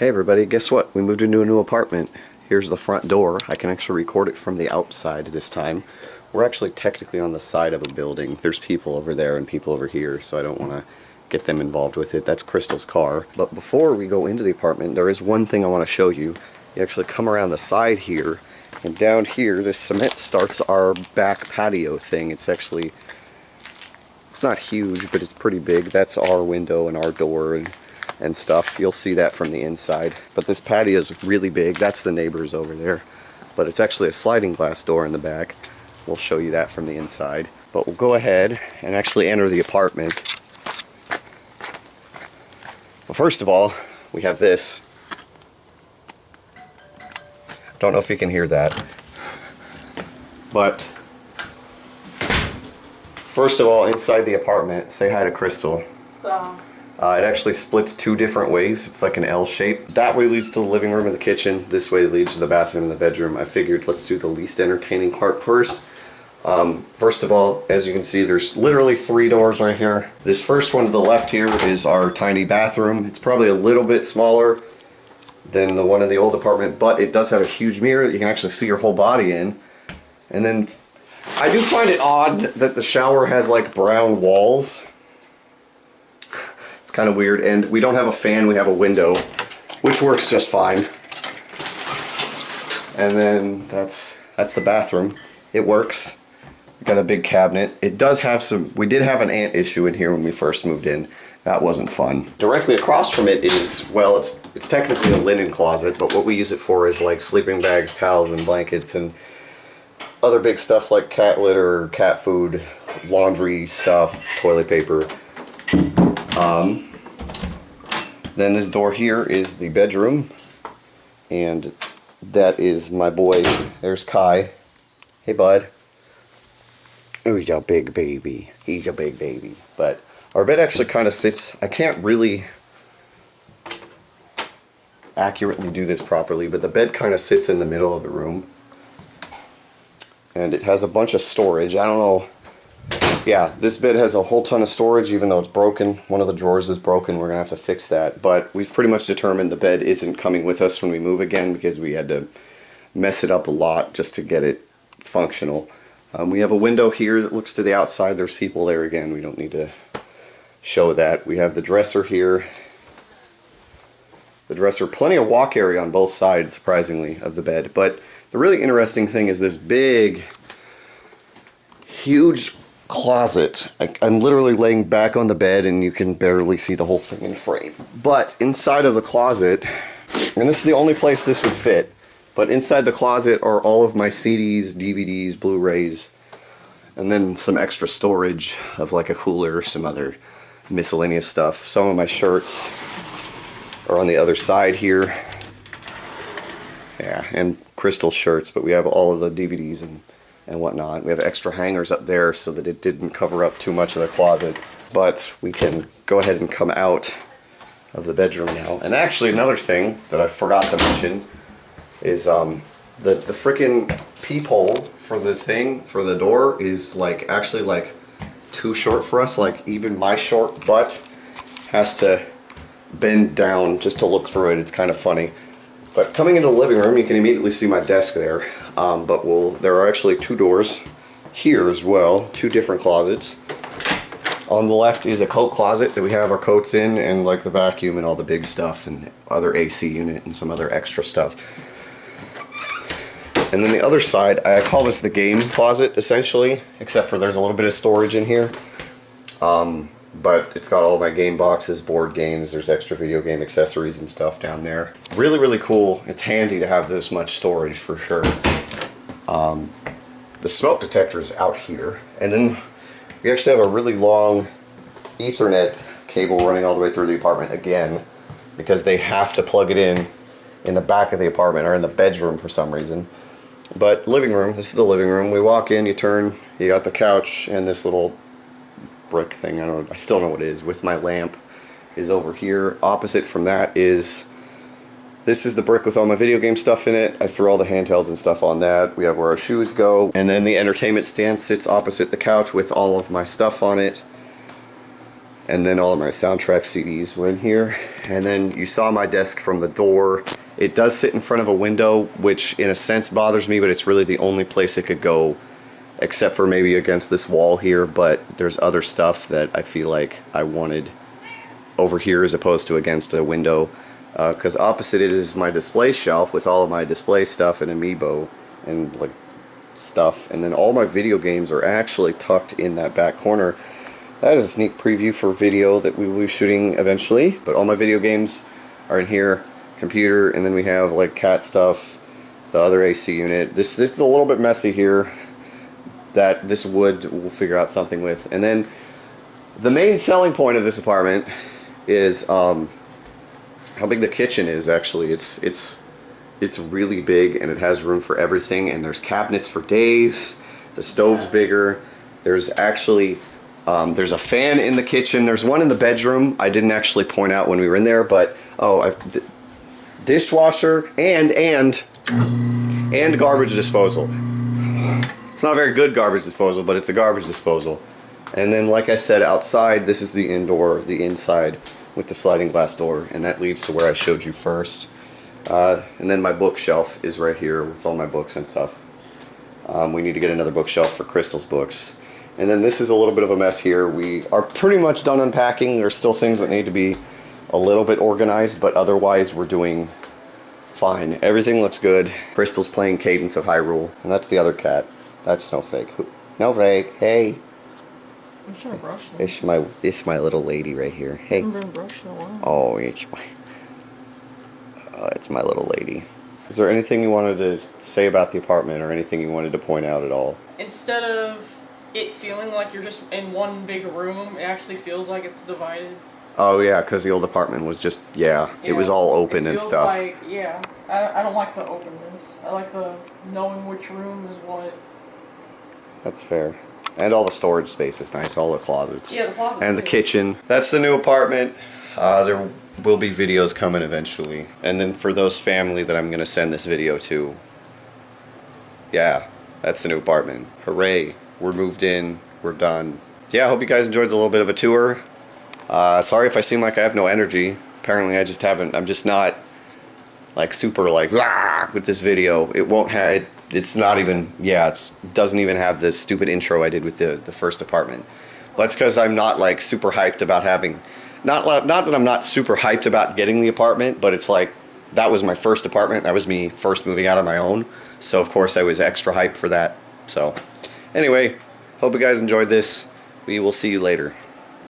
Hey everybody, guess what? We moved into a new apartment. Here's the front door. I can actually record it from the outside this time. We're actually technically on the side of a building. There's people over there and people over here, so I don't want to get them involved with it. That's Crystal's car. But before we go into the apartment, there is one thing I want to show you. You actually come around the side here, and down here, this cement starts our back patio thing. It's not huge, but it's pretty big. That's our window and our door and stuff. You'll see that from the inside. But this patio is really big. That's the neighbors over there. But it's actually a sliding glass door in the back. We'll show you that from the inside. But we'll go ahead and actually enter the apartment. Well, first of all, we have this. Don't know if you can hear that. But first of all, inside the apartment, say hi to Crystal. So. It actually splits two different ways. It's like an L shape. That way leads to the living room and the kitchen. This way leads to the bathroom and the bedroom. I figured let's do the least entertaining part first. First of all, as you can see, there's literally 3 doors right here. This first one to the left here is our tiny bathroom. It's probably a little bit smaller than the one in the old apartment, but it does have a huge mirror that you can actually see your whole body in. And then I do find it odd that the shower has like brown walls. Kind of weird, and we don't have a fan, we have a window, which works just fine. And then that's the bathroom. It works. We got a big cabinet. It does have we did have an ant issue in here when we first moved in. That wasn't fun. Directly across from it is, well, it's technically a linen closet, but what we use it for is like sleeping bags, towels, and blankets, and other big stuff like cat litter, cat food, laundry stuff, toilet paper. Then this door here is the bedroom, and that is my boy. There's Kai. Hey bud. Oh, he's a big baby. He's a big baby. But our bed actually kind of sits, I can't really accurately do this properly, but the bed kind of sits in the middle of the room. And it has a bunch of storage. I don't know. Yeah, this bed has a whole ton of storage, even though it's broken. One of the drawers is broken. We're going to have to fix that. But we've pretty much determined the bed isn't coming with us when we move again because we had to mess it up a lot just to get it functional. We have a window here that looks to the outside. There's people there again. We don't need to show that. We have the dresser here. The dresser, plenty of walk area on both sides, surprisingly, of the bed. But the really interesting thing is this big, huge closet. I'm literally laying back on the bed and you can barely see the whole thing in frame. But inside of the closet, and this is the only place this would fit, but inside the closet are all of my CDs, DVDs, Blu-rays, and then some extra storage of like a cooler, some other miscellaneous stuff. Some of my shirts are on the other side here. Yeah, and Crystal shirts, but we have all of the DVDs and whatnot. We have extra hangers up there so that it didn't cover up too much of the closet. But we can go ahead and come out of the bedroom now. And actually another thing that I forgot to mention is the freaking peephole for the door is like actually like too short for us. Like even my short butt has to bend down just to look through it. It's kind of funny. But coming into the living room, you can immediately see my desk there. There are actually 2 doors here as well, 2 different closets. On the left is a coat closet that we have our coats in, and like the vacuum and all the big stuff, and other AC unit and some other extra stuff. And then the other side, I call this the game closet essentially, except for there's a little bit of storage in here. But it's got all my game boxes, board games, there's extra video game accessories and stuff down there. Really, really cool. It's handy to have this much storage for sure. The smoke detector is out here. And then we actually have a really long Ethernet cable running all the way through the apartment again, because they have to plug it in the back of the apartment or in the bedroom for some reason. But living room, this is the living room. We walk in, you turn, you got the couch and this little brick thing, I still don't know what it is, with my lamp is over here. Opposite from that is, this is the brick with all my video game stuff in it. I threw all the handhelds and stuff on that. We have where our shoes go, and then the entertainment stand sits opposite the couch with all of my stuff on it. And then all of my soundtrack CDs were in here. And then you saw my desk from the door. It does sit in front of a window, which in a sense bothers me, but it's really the only place it could go, except for maybe against this wall here. But there's other stuff that I feel like I wanted over here as opposed to against a window. Because opposite it is my display shelf with all of my display stuff and Amiibo and like stuff. And then all my video games are actually tucked in that back corner. That is a sneak preview for video that we will be shooting eventually. But all my video games are in here, computer, and then we have like cat stuff, the other AC unit. This is a little bit messy here. That this wood we'll figure out something with. And then the main selling point of this apartment is how big the kitchen is. Actually, it's really big and it has room for everything. And there's cabinets for days. The stove's bigger. There's actually there's a fan in the kitchen. There's one in the bedroom. I didn't actually point out when we were in there, but dishwasher and garbage disposal. It's not a very good garbage disposal, but it's a garbage disposal. And then, like I said, outside, this is the the inside with the sliding glass door, and that leads to where I showed you first. And then my bookshelf is right here with all my books and stuff. We need to get another bookshelf for Crystal's books. And then this is a little bit of a mess here. We are pretty much done unpacking. There's still things that need to be a little bit organized, but otherwise we're doing fine. Everything looks good. Crystal's playing Cadence of Hyrule, and that's the other cat. That's Snowflake. Snowflake, hey. I'm trying to brush them. It's my little lady right here. Hey. I haven't been brushing in a while. Oh, it's my little lady. Is there anything you wanted to say about the apartment, or anything you wanted to point out at all? Instead of it feeling like you're just in one big room, it actually feels like it's divided. Oh yeah, because the old apartment was just, it was all open and stuff. Like, I don't like the openness. I like the knowing which room is what. That's fair. And all the storage space is nice, all the closets. Yeah, the closets. And the kitchen. That's the new apartment. There will be videos coming eventually. And then for those family that I'm going to send this video to, yeah, that's the new apartment. Hooray. We're moved in. We're done. Yeah, I hope you guys enjoyed a little bit of a tour. Sorry if I seem like I have no energy. Apparently I just haven't. I'm just not like super like with this video. It won't have. It's not even. Yeah, it doesn't even have the stupid intro I did with the first apartment. But that's because I'm not like super hyped about having. Not that I'm not super hyped about getting the apartment, but it's like that was my first apartment. That was me first moving out on my own. So of course I was extra hyped for that. So anyway, hope you guys enjoyed this. We will see you later.